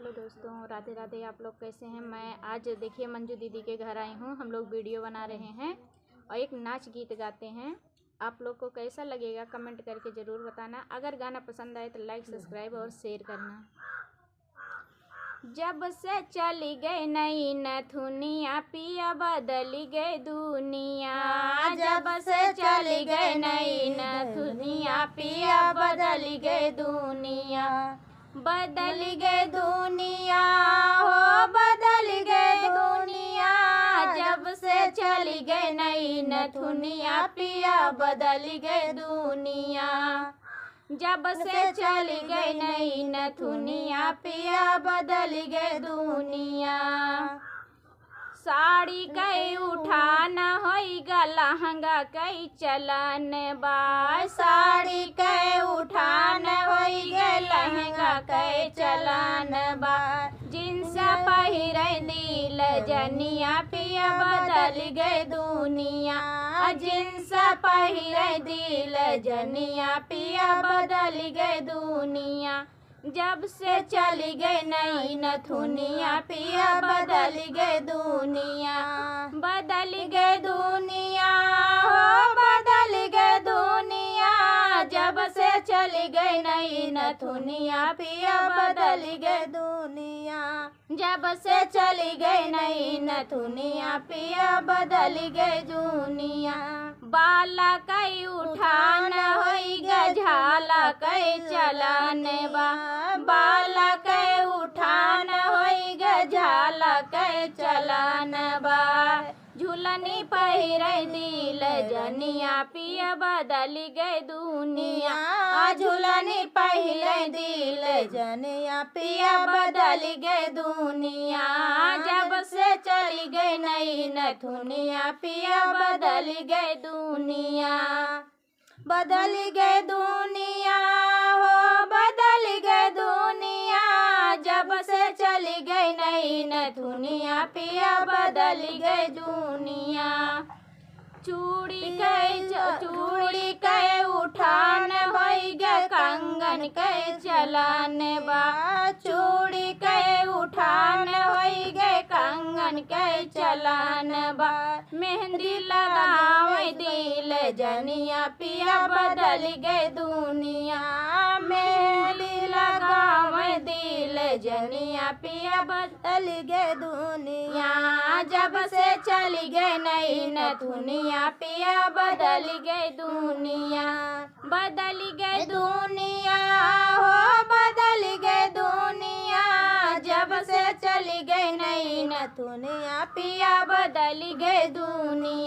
Hello दोस्तों, राधे राधे। आप लोग कैसे हैं? मैं आज देखिए मंजू दीदी के घर आई हूँ। हम लोग वीडियो बना रहे हैं और एक नाच गीत गाते हैं। आप लोग को कैसा लगेगा कमेंट करके ज़रूर बताना। अगर गाना पसंद आए तो लाइक, सब्सक्राइब और शेयर करना। जब से चली गई नई नथुनिया, पिया बदली गई दुनिया। जब से चली गई नई नथुनिया, पिया बदली गई दुनिया। बदली गई दुनिया हो, बदली गई दुनिया। जब से चली गई नई नथुनिया, पिया बदली गई दुनिया। जब से चली गई नई नथुनिया, पिया बदली गई दुनिया। साड़ी कई उठाना होइगा, लहंगा कई चलन बा। साड़ी कई उठाना होइगा, लहंगा कई चलन बा। जींस पहिरे दिल जनिया, पिया बदल गई दुनिया। जींस पहिरे दिल जनिया, पिया बदल गई दुनिया। जब से चली गई नई नथुनिया, पिया बदल गई दुनिया। बदल गई दुनिया हो, बदल गई दुनिया। जब से चली गई नई नथुनिया, पिया बदल गई दुनिया। जब से चली गई नई नथुनिया, पिया बदल गई दुनिया। बाला कई उठान होइगा, झाला कई चलन बा। बाला कई उठान होइगा, झाला कई चलन बा। झूलनी पहिरे दिल जनिया, पिया बदल गई दुनिया। झूलनी पहिरे दिल जनिया, पिया बदल गई दुनिया। जब से चली गई नई नथुनिया, पिया बदल गई दुनिया। बदल गई दुनिया हो, बदल गई दुनिया। जब से चली गई नई नथुनिया, पिया बदल गई दुनिया। चूड़ी कई उठान होइगा, कंगन कई चलन बा। चूड़ी कई उठान होइगा, कंगन कई चलन बा। मेहंदी लगावे दिल जनिया, पिया बदल गई दुनिया। मेहंदी लगावे दिल जनिया, पिया बदल गई दुनिया। जब से चली गई नई नथुनिया, पिया बदल गई दुनिया। बदल गई दुनिया हो, बदल गई दुनिया। जब से चली गई नई नथुनिया, पिया बदल गई दुनिया।